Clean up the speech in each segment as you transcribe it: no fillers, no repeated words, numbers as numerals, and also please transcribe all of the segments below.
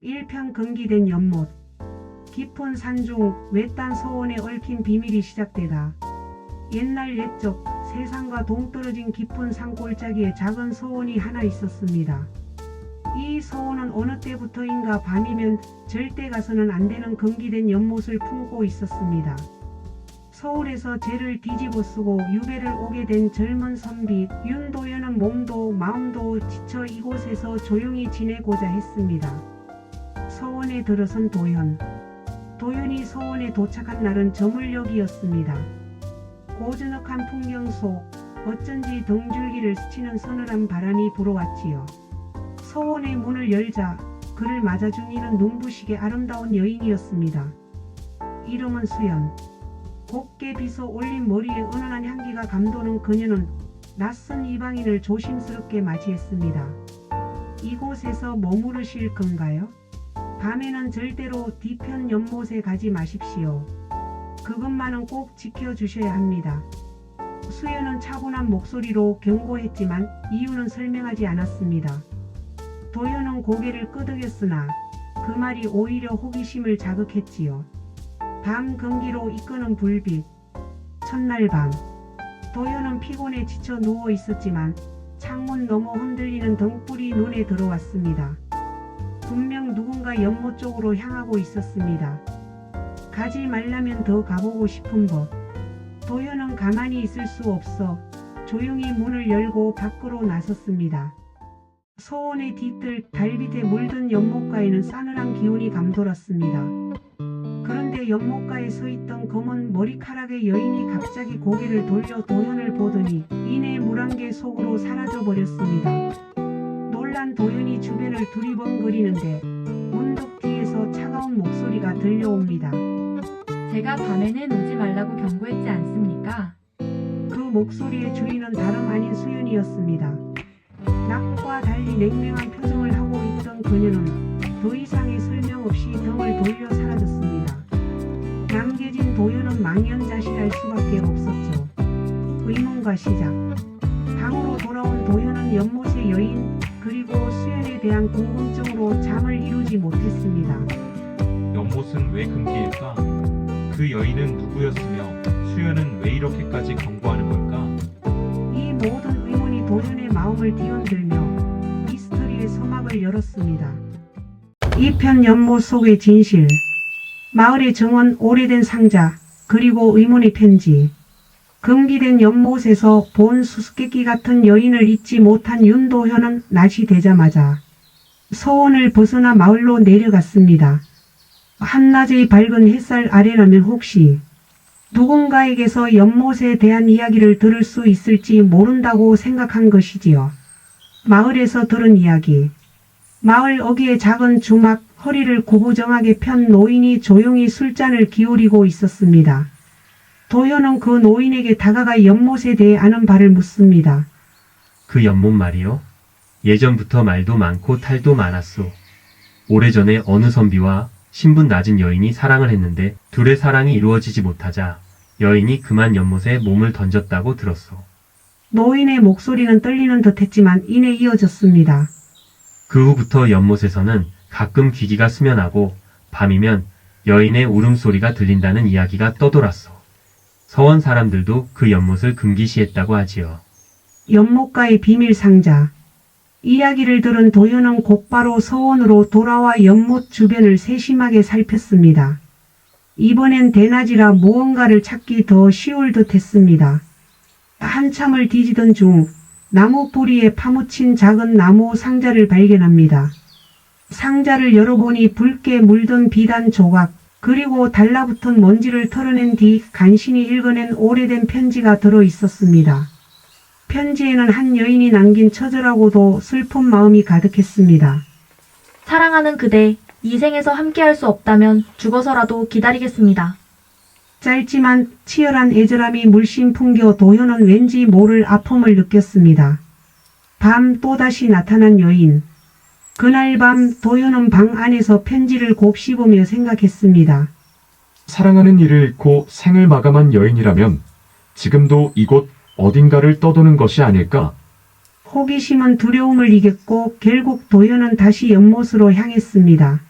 1편 금기된 연못. 깊은 산중 외딴 소원에 얽힌 비밀이 시작되다. 옛날 옛적 세상과 동떨어진 깊은 산골짜기에 작은 소원이 하나 있었습니다. 이 소원은 어느 때부터인가 밤이면 절대 가서는 안 되는 금기된 연못을 품고 있었습니다. 서울에서 죄를 뒤집어 쓰고 유배를 오게 된 젊은 선비 윤도현은 몸도 마음도 지쳐 이곳에서 조용히 지내고자 했습니다. 서원에 들어선 도현. 도현이 서원에 도착한 날은 저물녘이었습니다. 고즈넉한 풍경 속 어쩐지 등줄기를 스치는 서늘한 바람이 불어왔지요. 서원의 문을 열자 그를 맞아준 이는 눈부시게 아름다운 여인이었습니다. 이름은 수연. 곱게 빗어 올린 머리에 은은한 향기가 감도는 그녀는 낯선 이방인을 조심스럽게 맞이했습니다. 이곳에서 머무르실 건가요? 밤에는 절대로 뒤편 연못에 가지 마십시오. 그것만은 꼭 지켜주셔야 합니다. 수연은 차분한 목소리로 경고했지만 이유는 설명하지 않았습니다. 도현은 고개를 끄덕였으나 그 말이 오히려 호기심을 자극했지요. 밤 금기로 이끄는 불빛. 첫날 밤. 도현은 피곤에 지쳐 누워 있었지만 창문 너머 흔들리는 등불이 눈에 들어왔습니다. 분명 누군가 연못 쪽으로 향하고 있었습니다. 가지 말라면 더 가보고 싶은 법. 도현은 가만히 있을 수 없어 조용히 문을 열고 밖으로 나섰습니다. 소원의 뒤뜰 달빛에 물든 연못가에는 싸늘한 기운이 감돌았습니다. 그런데 연못가에 서있던 검은 머리카락의 여인이 갑자기 고개를 돌려 도현을 보더니 이내 물안개 속으로 사라져버렸습니다. 놀란 도현이 주변을 두리번거리는데 문득 뒤에서 차가운 목소리가 들려옵니다. 제가 밤에는 오지 말라고 경고했지 않습니까? 그 목소리의 주인은 다름 아닌 수연이었습니다. 낮과 달리 냉랭한 표정을 하고 있던 그녀는 더 이상의 설명 없이 등을 돌려 사라졌습니다. 남겨진 도현은 망연자실할 수밖에 없었죠. 의문과 시작. 방으로 돌아온 도현은 연못의 여인 그리고 수연에 대한 궁금증으로 잠을 이루지 못했습니다. 연못은 왜 금기일까? 그 여인은 누구였으며 수연은 왜 이렇게까지 경고하는 걸까? 이 모든 의문이 도현의 마음을 뒤흔들며 미스터리의 서막을 열었습니다. 2편 연못 속의 진실. 마을의 정원, 오래된 상자, 그리고 의문의 편지. 금기된 연못에서 본 수수께끼 같은 여인을 잊지 못한 윤도현은 낮이 되자마자 서원을 벗어나 마을로 내려갔습니다. 한낮의 밝은 햇살 아래라면 혹시 누군가에게서 연못에 대한 이야기를 들을 수 있을지 모른다고 생각한 것이지요. 마을에서 들은 이야기. 마을 어귀의 작은 주막 허리를 구부정하게 편 노인이 조용히 술잔을 기울이고 있었습니다. 도현은 그 노인에게 다가가 연못에 대해 아는 바를 묻습니다. 그 연못 말이요? 예전부터 말도 많고 탈도 많았소. 오래전에 어느 선비와 신분 낮은 여인이 사랑을 했는데 둘의 사랑이 이루어지지 못하자 여인이 그만 연못에 몸을 던졌다고 들었소. 노인의 목소리는 떨리는 듯했지만 이내 이어졌습니다. 그 후부터 연못에서는 가끔 귀기가 스며나고 밤이면 여인의 울음소리가 들린다는 이야기가 떠돌았소. 서원 사람들도 그 연못을 금기시했다고 하지요. 연못가의 비밀 상자. 이야기를 들은 도현은 곧바로 서원으로 돌아와 연못 주변을 세심하게 살폈습니다. 이번엔 대낮이라 무언가를 찾기 더 쉬울 듯 했습니다. 한참을 뒤지던 중 나무 뿌리에 파묻힌 작은 나무 상자를 발견합니다. 상자를 열어보니 붉게 물든 비단 조각, 그리고 달라붙은 먼지를 털어낸 뒤 간신히 읽어낸 오래된 편지가 들어있었습니다. 편지에는 한 여인이 남긴 처절하고도 슬픈 마음이 가득했습니다. 사랑하는 그대, 이 생에서 함께할 수 없다면 죽어서라도 기다리겠습니다. 짧지만 치열한 애절함이 물씬 풍겨 도현은 왠지 모를 아픔을 느꼈습니다. 밤 또다시 나타난 여인. 그날 밤 도현은 방 안에서 편지를 곱씹으며 생각했습니다. 사랑하는 이를 잃고 생을 마감한 여인이라면 지금도 이곳 어딘가를 떠도는 것이 아닐까? 호기심은 두려움을 이겼고 결국 도현은 다시 연못으로 향했습니다.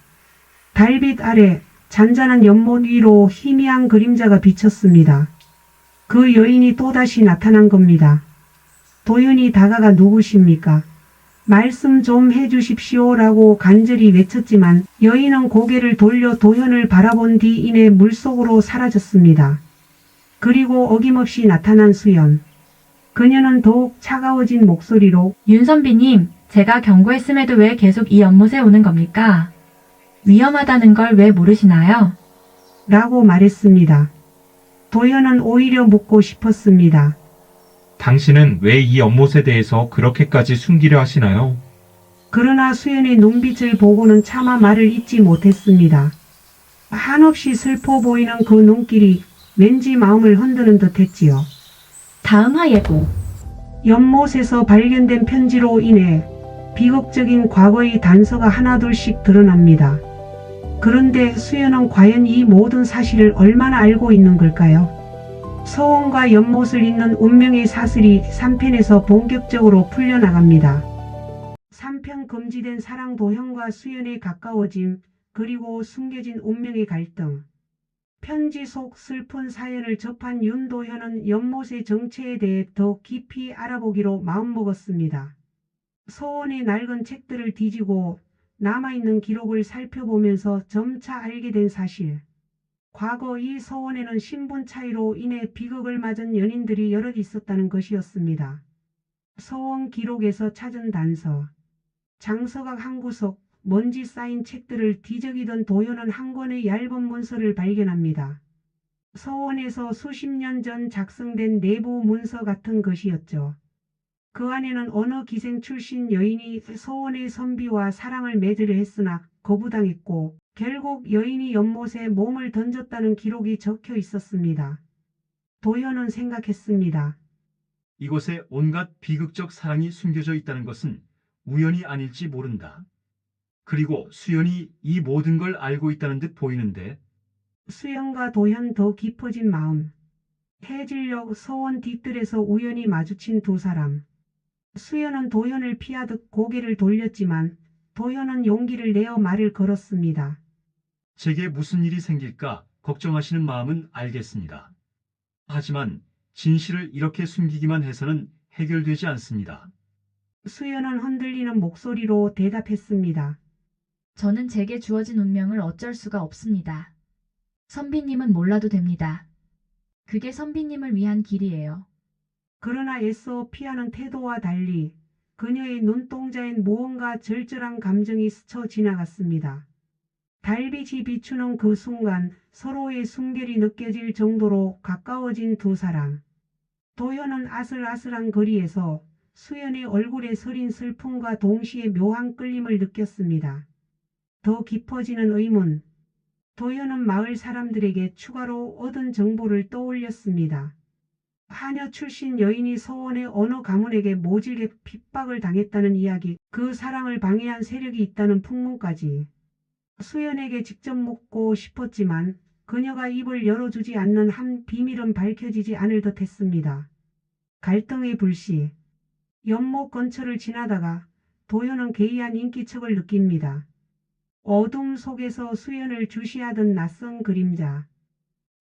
달빛 아래 잔잔한 연못 위로 희미한 그림자가 비쳤습니다. 그 여인이 또다시 나타난 겁니다. 도연이 다가가 누구십니까? 말씀 좀 해주십시오라고 간절히 외쳤지만 여인은 고개를 돌려 도현을 바라본 뒤 이내 물속으로 사라졌습니다. 그리고 어김없이 나타난 수연. 그녀는 더욱 차가워진 목소리로 윤 선비님, 제가 경고했음에도 왜 계속 이 연못에 오는 겁니까? 위험하다는 걸 왜 모르시나요? 라고 말했습니다. 도연은 오히려 묻고 싶었습니다. 당신은 왜 이 연못에 대해서 그렇게까지 숨기려 하시나요? 그러나 수연의 눈빛을 보고는 차마 말을 잇지 못했습니다. 한없이 슬퍼 보이는 그 눈길이 왠지 마음을 흔드는 듯 했지요. 다음 화예고. 연못에서 발견된 편지로 인해 비극적인 과거의 단서가 하나둘씩 드러납니다. 그런데 수연은 과연 이 모든 사실을 얼마나 알고 있는 걸까요? 서원과 연못을 잇는 운명의 사슬이 3편에서 본격적으로 풀려나갑니다. 3편 금지된 사랑 도현과 수연의 가까워짐, 그리고 숨겨진 운명의 갈등. 편지 속 슬픈 사연을 접한 윤도현은 연못의 정체에 대해 더 깊이 알아보기로 마음먹었습니다. 서원의 낡은 책들을 뒤지고 남아있는 기록을 살펴보면서 점차 알게 된 사실. 과거 이 서원에는 신분 차이로 인해 비극을 맞은 연인들이 여럿 있었다는 것이었습니다. 서원 기록에서 찾은 단서. 장서각 한 구석, 먼지 쌓인 책들을 뒤적이던 도현은 한 권의 얇은 문서를 발견합니다. 서원에서 수십 년 전 작성된 내부 문서 같은 것이었죠. 그 안에는 어느 기생 출신 여인이 서원의 선비와 사랑을 맺으려 했으나 거부당했고 결국 여인이 연못에 몸을 던졌다는 기록이 적혀 있었습니다. 도현은 생각했습니다. 이곳에 온갖 비극적 사랑이 숨겨져 있다는 것은 우연이 아닐지 모른다. 그리고 수연이 이 모든 걸 알고 있다는 듯 보이는데 수연과 도현 더 깊어진 마음. 해질녘 서원 뒤뜰에서 우연히 마주친 두 사람. 수연은 도현을 피하듯 고개를 돌렸지만 도현은 용기를 내어 말을 걸었습니다. 제게 무슨 일이 생길까 걱정하시는 마음은 알겠습니다. 하지만 진실을 이렇게 숨기기만 해서는 해결되지 않습니다. 수연은 흔들리는 목소리로 대답했습니다. 저는 제게 주어진 운명을 어쩔 수가 없습니다. 선비님은 몰라도 됩니다. 그게 선비님을 위한 길이에요. 그러나 애써 피하는 태도와 달리 그녀의 눈동자엔 무언가 절절한 감정이 스쳐 지나갔습니다. 달빛이 비추는 그 순간 서로의 숨결이 느껴질 정도로 가까워진 두 사람. 도현은 아슬아슬한 거리에서 수연의 얼굴에 서린 슬픔과 동시에 묘한 끌림을 느꼈습니다. 더 깊어지는 의문. 도현은 마을 사람들에게 추가로 얻은 정보를 떠올렸습니다. 하녀 출신 여인이 서원의 어느 가문에게 모질게 핍박을 당했다는 이야기, 그 사랑을 방해한 세력이 있다는 풍문까지. 수연에게 직접 묻고 싶었지만 그녀가 입을 열어주지 않는 한 비밀은 밝혀지지 않을 듯 했습니다. 갈등의 불씨. 연못 근처를 지나다가 도현은 괴이한 인기척을 느낍니다. 어둠 속에서 수연을 주시하던 낯선 그림자.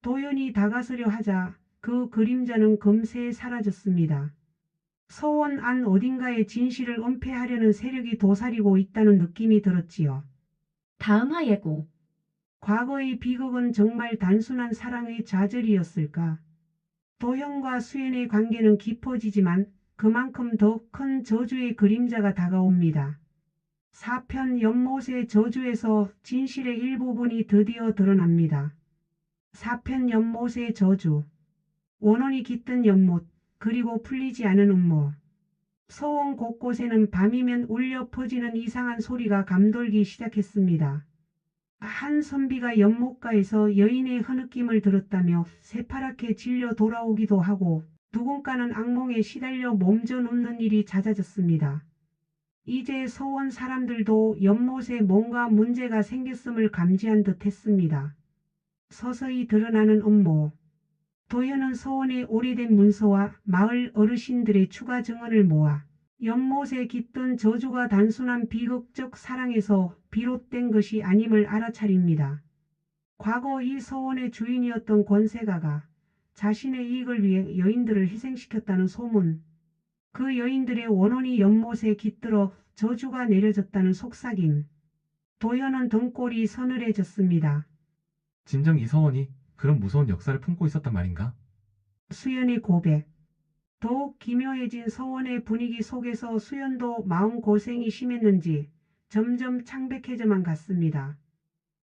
도현이 다가서려 하자 그 그림자는 금세 사라졌습니다. 서원 안 어딘가에 진실을 은폐하려는 세력이 도사리고 있다는 느낌이 들었지요. 다음 화예고. 과거의 비극은 정말 단순한 사랑의 좌절이었을까? 도현과 수연의 관계는 깊어지지만 그만큼 더 큰 저주의 그림자가 다가옵니다. 4편 연못의 저주에서 진실의 일부분이 드디어 드러납니다. 4편 연못의 저주. 원혼이 깃든 연못, 그리고 풀리지 않은 음모. 서원 곳곳에는 밤이면 울려 퍼지는 이상한 소리가 감돌기 시작했습니다. 한 선비가 연못가에서 여인의 흐느낌을 들었다며 새파랗게 질려 돌아오기도 하고 누군가는 악몽에 시달려 몸져 눕는 일이 잦아졌습니다. 이제 서원 사람들도 연못에 뭔가 문제가 생겼음을 감지한 듯 했습니다. 서서히 드러나는 음모. 도현은 서원의 오래된 문서와 마을 어르신들의 추가 증언을 모아 연못에 깃든 저주가 단순한 비극적 사랑에서 비롯된 것이 아님을 알아차립니다. 과거 이 서원의 주인이었던 권세가가 자신의 이익을 위해 여인들을 희생시켰다는 소문, 그 여인들의 원혼이 연못에 깃들어 저주가 내려졌다는 속삭임, 도연은 등골이 서늘해졌습니다. 진정 이 서원이 그런 무서운 역사를 품고 있었단 말인가? 수연의 고백. 더욱 기묘해진 서원의 분위기 속에서 수연도 마음고생이 심했는지 점점 창백해져만 갔습니다.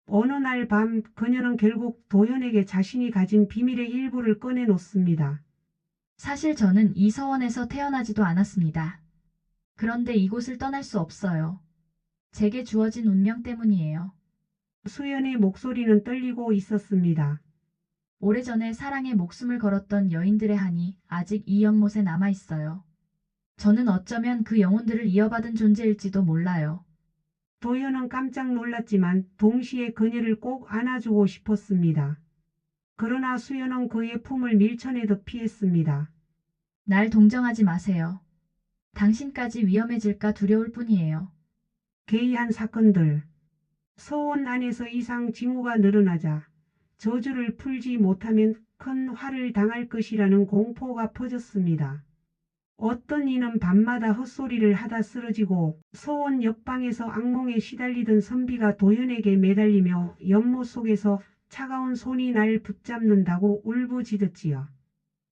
어느 날 밤 그녀는 결국 도연에게 자신이 가진 비밀의 일부를 꺼내놓습니다. 사실 저는 이 서원에서 태어나지도 않았습니다. 그런데 이곳을 떠날 수 없어요. 제게 주어진 운명 때문이에요. 수연의 목소리는 떨리고 있었습니다. 오래전에 사랑에 목숨을 걸었던 여인들의 한이 아직 이 연못에 남아있어요. 저는 어쩌면 그 영혼들을 이어받은 존재일지도 몰라요. 도연은 깜짝 놀랐지만 동시에 그녀를 꼭 안아주고 싶었습니다. 그러나 수연은 그의 품을 밀쳐내듯 피했습니다. 날 동정하지 마세요. 당신까지 위험해질까 두려울 뿐이에요. 개의한 사건들. 서원 안에서 이상 징후가 늘어나자 저주를 풀지 못하면 큰 화를 당할 것이라는 공포가 퍼졌습니다. 어떤 이는 밤마다 헛소리를 하다 쓰러지고 서원 옆방에서 악몽에 시달리던 선비가 도연에게 매달리며 연못 속에서 차가운 손이 날 붙잡는다고 울부짖었지요.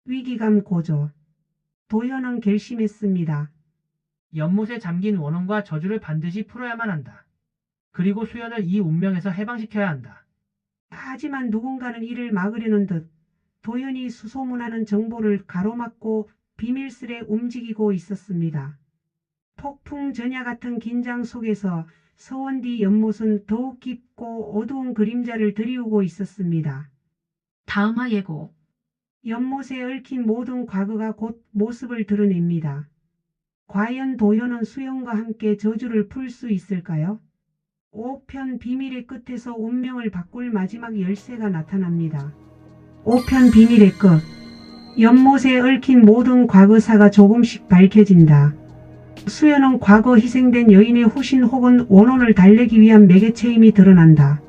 위기감 고조. 도연은 결심했습니다. 연못에 잠긴 원혼과 저주를 반드시 풀어야만 한다. 그리고 수연을 이 운명에서 해방시켜야 한다. 하지만 누군가는 이를 막으려는 듯 도연이 수소문하는 정보를 가로막고 비밀스레 움직이고 있었습니다. 폭풍 전야 같은 긴장 속에서 서원 뒤 연못은 더욱 깊고 어두운 그림자를 드리우고 있었습니다. 다음화 예고. 연못에 얽힌 모든 과거가 곧 모습을 드러냅니다. 과연 도연은 수연과 함께 저주를 풀 수 있을까요? 5편 비밀의 끝에서 운명을 바꿀 마지막 열쇠가 나타납니다. 5편 비밀의 끝. 연못에 얽힌 모든 과거사가 조금씩 밝혀진다. 수연은 과거 희생된 여인의 후신 혹은 원혼을 달래기 위한 매개체임이 드러난다.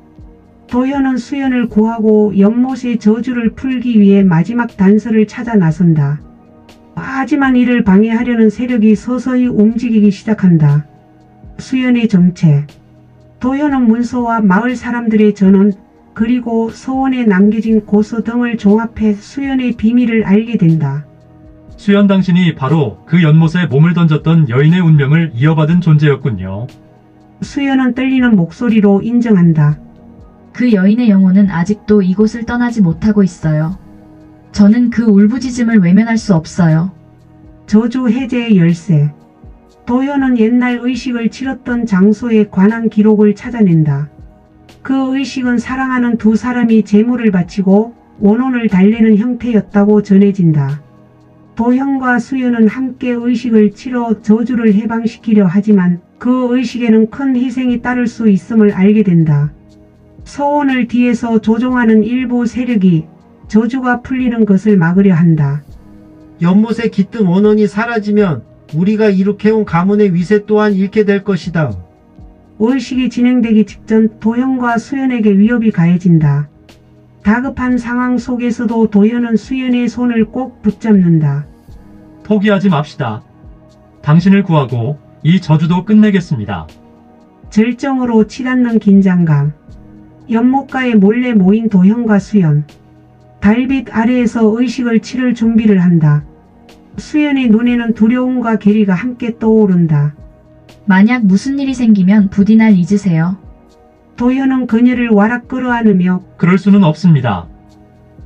도연은 수연을 구하고 연못의 저주를 풀기 위해 마지막 단서를 찾아 나선다. 하지만 이를 방해하려는 세력이 서서히 움직이기 시작한다. 수연의 정체. 도연은 문서와 마을 사람들의 전원, 그리고 서원에 남겨진 고서 등을 종합해 수연의 비밀을 알게 된다. 수연 당신이 바로 그 연못에 몸을 던졌던 여인의 운명을 이어받은 존재였군요. 수연은 떨리는 목소리로 인정한다. 그 여인의 영혼은 아직도 이곳을 떠나지 못하고 있어요. 저는 그 울부짖음을 외면할 수 없어요. 저주 해제의 열쇠. 도연은 옛날 의식을 치렀던 장소에 관한 기록을 찾아낸다. 그 의식은 사랑하는 두 사람이 제물을 바치고 원혼을 달래는 형태였다고 전해진다. 도연과 수연은 함께 의식을 치러 저주를 해방시키려 하지만 그 의식에는 큰 희생이 따를 수 있음을 알게 된다. 서원을 뒤에서 조종하는 일부 세력이 저주가 풀리는 것을 막으려 한다. 연못에 깃든 원혼이 사라지면 우리가 이룩해온 가문의 위세 또한 잃게 될 것이다. 의식이 진행되기 직전 도연과 수연에게 위협이 가해진다. 다급한 상황 속에서도 도연은 수연의 손을 꼭 붙잡는다. 포기하지 맙시다. 당신을 구하고 이 저주도 끝내겠습니다. 절정으로 치닫는 긴장감. 연못가에 몰래 모인 도연과 수연. 달빛 아래에서 의식을 치를 준비를 한다. 수연의 눈에는 두려움과 괴리가 함께 떠오른다. 만약 무슨 일이 생기면 부디 날 잊으세요. 도연은 그녀를 와락 끌어안으며 그럴 수는 없습니다.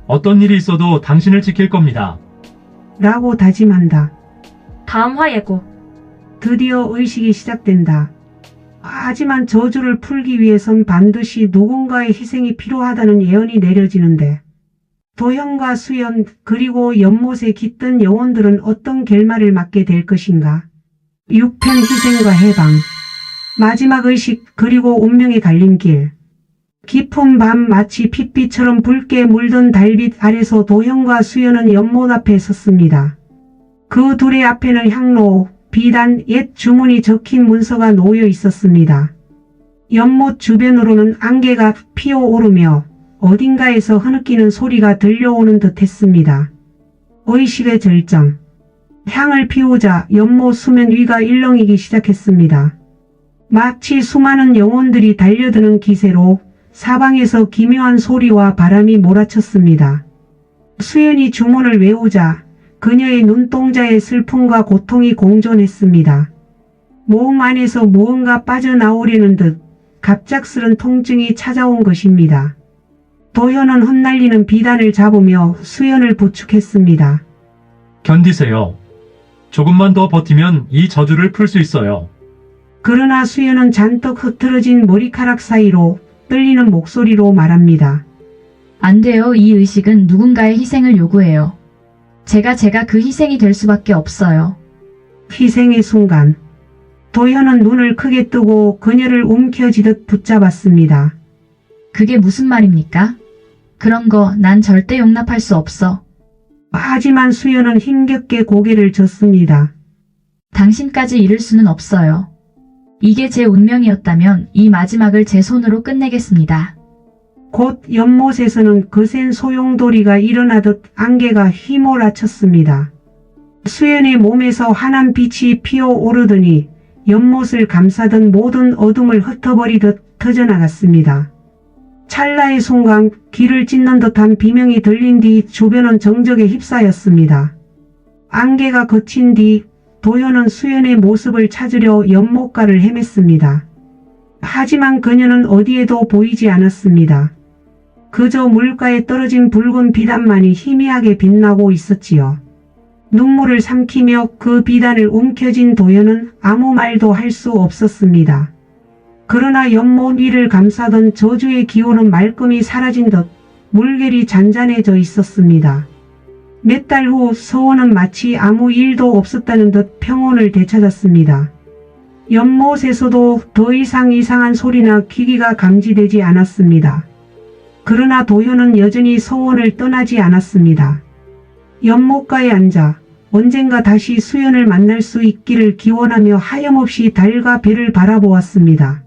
어떤 일이 있어도 당신을 지킬 겁니다. 라고 다짐한다. 다음화 예고. 드디어 의식이 시작된다. 하지만 저주를 풀기 위해선 반드시 누군가의 희생이 필요하다는 예언이 내려지는데 도연과 수연 그리고 연못에 깃든 영혼들은 어떤 결말을 맞게 될 것인가? 6편 희생과 해방. 마지막 의식 그리고 운명의 갈림길. 깊은 밤 마치 핏빛처럼 붉게 물든 달빛 아래서 도연과 수연은 연못 앞에 섰습니다. 그 둘의 앞에는 향로, 비단, 옛 주문이 적힌 문서가 놓여 있었습니다. 연못 주변으로는 안개가 피어오르며 어딘가에서 흐느끼는 소리가 들려오는 듯 했습니다. 의식의 절정. 향을 피우자 연못 수면 위가 일렁이기 시작했습니다. 마치 수많은 영혼들이 달려드는 기세로 사방에서 기묘한 소리와 바람이 몰아쳤습니다. 수연이 주문을 외우자 그녀의 눈동자에 슬픔과 고통이 공존했습니다. 몸 안에서 무언가 빠져나오려는 듯 갑작스런 통증이 찾아온 것입니다. 도현은 흩날리는 비단을 잡으며 수연을 부축했습니다. 견디세요. 조금만 더 버티면 이 저주를 풀 수 있어요. 그러나 수연은 잔뜩 흐트러진 머리카락 사이로 떨리는 목소리로 말합니다. 안 돼요. 이 의식은 누군가의 희생을 요구해요. 제가 그 희생이 될 수밖에 없어요. 희생의 순간. 도현은 눈을 크게 뜨고 그녀를 움켜쥐듯 붙잡았습니다. 그게 무슨 말입니까? 그런 거 난 절대 용납할 수 없어. 하지만 수연은 힘겹게 고개를 젓습니다. 당신까지 잃을 수는 없어요. 이게 제 운명이었다면 이 마지막을 제 손으로 끝내겠습니다. 곧 연못에서는 거센 소용돌이가 일어나듯 안개가 휘몰아쳤습니다. 수연의 몸에서 환한 빛이 피어오르더니 연못을 감싸던 모든 어둠을 흩어버리듯 터져나갔습니다. 찰나의 순간 귀를 찢는 듯한 비명이 들린 뒤 주변은 정적에 휩싸였습니다. 안개가 거친 뒤 도현은 수연의 모습을 찾으려 연못가를 헤맸습니다. 하지만 그녀는 어디에도 보이지 않았습니다. 그저 물가에 떨어진 붉은 비단만이 희미하게 빛나고 있었지요. 눈물을 삼키며 그 비단을 움켜쥔 도현은 아무 말도 할 수 없었습니다. 그러나 연못 위를 감싸던 저주의 기운은 말끔히 사라진 듯 물결이 잔잔해져 있었습니다. 몇 달 후 서원은 마치 아무 일도 없었다는 듯 평온을 되찾았습니다. 연못에서도 더 이상 이상한 소리나 기기가 감지되지 않았습니다. 그러나 도현은 여전히 서원을 떠나지 않았습니다. 연못가에 앉아 언젠가 다시 수연을 만날 수 있기를 기원하며 하염없이 달과 별을 바라보았습니다.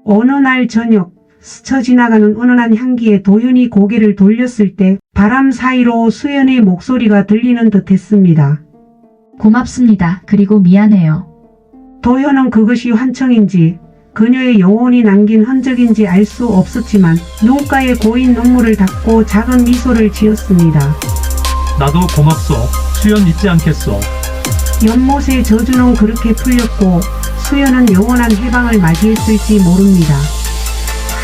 어느 날 저녁 스쳐 지나가는 은은한 향기에 도현이 고개를 돌렸을 때 바람 사이로 수연의 목소리가 들리는 듯 했습니다. 고맙습니다. 그리고 미안해요. 도현은 그것이 환청인지 그녀의 영혼이 남긴 흔적인지 알 수 없었지만 눈가에 고인 눈물을 닦고 작은 미소를 지었습니다. 나도 고맙소. 수연 잊지 않겠소. 연못의 저주는 그렇게 풀렸고 수연은 영원한 해방을 맞이했을지 모릅니다.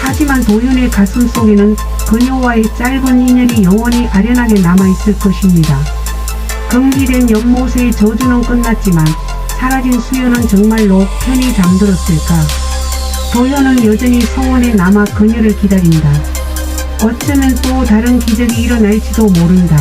하지만 도현의 가슴 속에는 그녀와의 짧은 인연이 영원히 아련하게 남아있을 것입니다. 금기된 연못의 저주는 끝났지만 사라진 수연은 정말로 편히 잠들었을까? 도현은 여전히 서원에 남아 그녀를 기다린다. 어쩌면 또 다른 기적이 일어날지도 모른다.